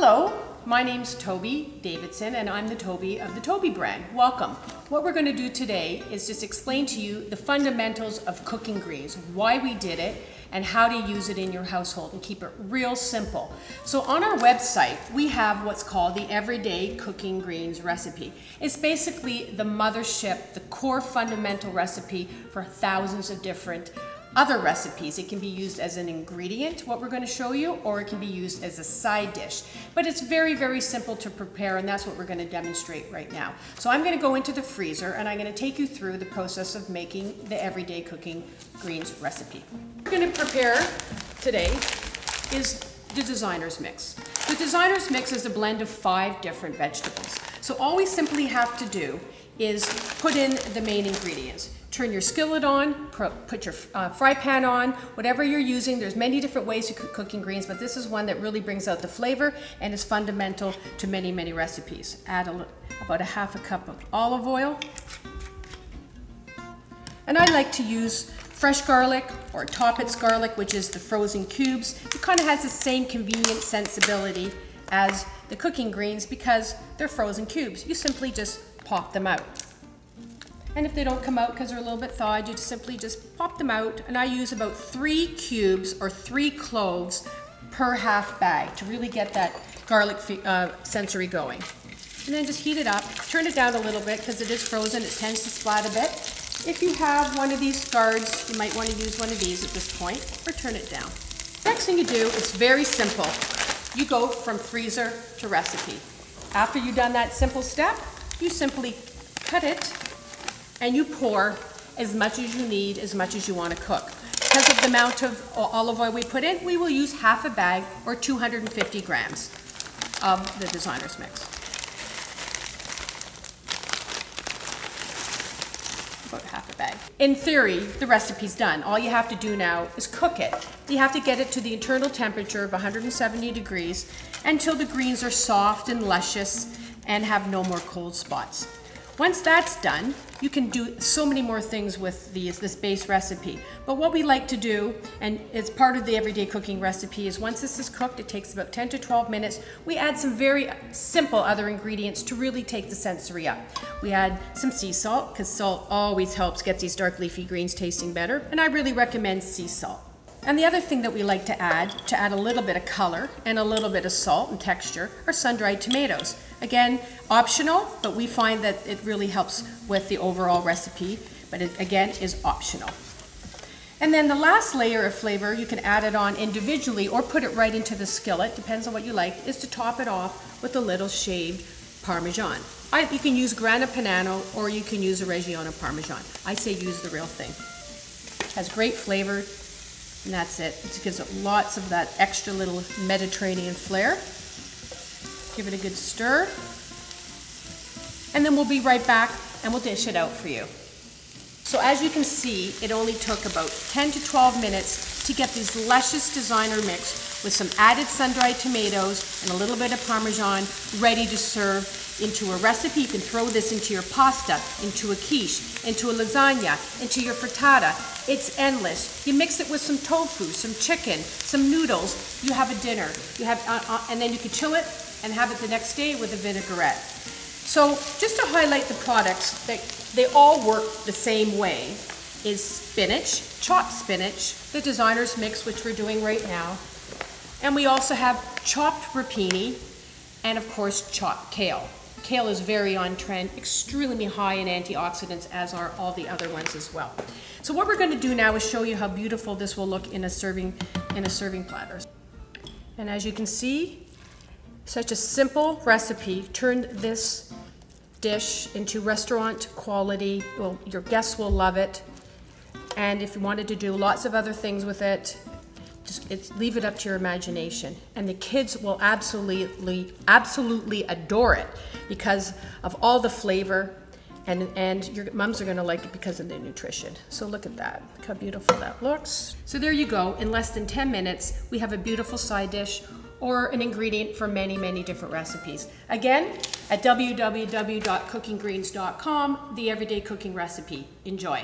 Hello, my name's Toby Davidson and I'm the Toby of the Toby brand. Welcome. What we're going to do today is just explain to you the fundamentals of cooking greens, why we did it, and how to use it in your household and keep it real simple. So on our website, we have what's called the Everyday Cooking Greens recipe. It's basically the mothership, the core fundamental recipe for thousands of different other recipes. It can be used as an ingredient, what we're going to show you, or it can be used as a side dish. But it's very, very simple to prepare, and that's what we're going to demonstrate right now. So I'm going to go into the freezer and I'm going to take you through the process of making the Everyday Cooking Greens recipe. What we're going to prepare today is the designer's mix. The designer's mix is a blend of 5 different vegetables. So all we simply have to do is put in the main ingredients. Turn your skillet on, put your fry pan on, whatever you're using. There's many different ways to cook cooking greens, but this is one that really brings out the flavor and is fundamental to many, many recipes. Add about a half a cup of olive oil. And I like to use fresh garlic or Toppet's garlic, which is the frozen cubes. It kind of has the same convenient sensibility as the cooking greens because they're frozen cubes. You simply just pop them out. And if they don't come out because they're a little bit thawed, you simply just pop them out. And I use about 3 cubes or 3 cloves per half bag to really get that garlic sensory going. And then just heat it up, turn it down a little bit because it is frozen, it tends to splat a bit. If you have one of these guards, you might want to use one of these at this point, or turn it down. Next thing you do is very simple. You go from freezer to recipe. After you've done that simple step, you simply cut it and you pour as much as you need, as much as you want to cook. Because of the amount of olive oil we put in, we will use half a bag or 250 grams of the designer's mix. About half a bag. In theory, the recipe's done. All you have to do now is cook it. You have to get it to the internal temperature of 170 degrees until the greens are soft and luscious and have no more cold spots. Once that's done, you can do so many more things with this base recipe. But what we like to do, and it's part of the everyday cooking recipe, is once this is cooked, it takes about 10 to 12 minutes, we add some very simple other ingredients to really take the sensory up. We add some sea salt, because salt always helps get these dark leafy greens tasting better, and I really recommend sea salt. And the other thing that we like to add a little bit of color and a little bit of salt and texture, are sun-dried tomatoes. Again, optional, but we find that it really helps with the overall recipe, but it again is optional. And then the last layer of flavor, you can add it on individually or put it right into the skillet, depends on what you like, is to top it off with a little shaved Parmesan. You can use Grana Padano or you can use a Reggiano Parmesan. I say use the real thing. It has great flavor. And that's it. It gives it lots of that extra little Mediterranean flair. Give it a good stir. And then we'll be right back and we'll dish it out for you. So as you can see, it only took about 10 to 12 minutes to get this luscious designer mix with some added sun-dried tomatoes and a little bit of Parmesan ready to serve into a recipe. You can throw this into your pasta, into a quiche, into a lasagna, into your frittata. It's endless. You mix it with some tofu, some chicken, some noodles. You have a dinner. You have, and then you can chill it and have it the next day with a vinaigrette. So just to highlight the products, they all work the same way, is spinach, chopped spinach, the designer's mix, which we're doing right now. And we also have chopped rapini and of course chopped kale. Kale is very on trend, extremely high in antioxidants, as are all the other ones as well. So what we're going to do now is show you how beautiful this will look in a serving platter. And as you can see, such a simple recipe turned this dish into restaurant quality. Well, your guests will love it. And if you wanted to do lots of other things with it, leave it up to your imagination. And the kids will absolutely adore it because of all the flavor, and your mums are gonna like it because of the nutrition. So look at that, look how beautiful that looks. So there you go, in less than 10 minutes, we have a beautiful side dish or an ingredient for many, many different recipes. Again, at www.cookinggreens.com, the everyday cooking recipe. Enjoy.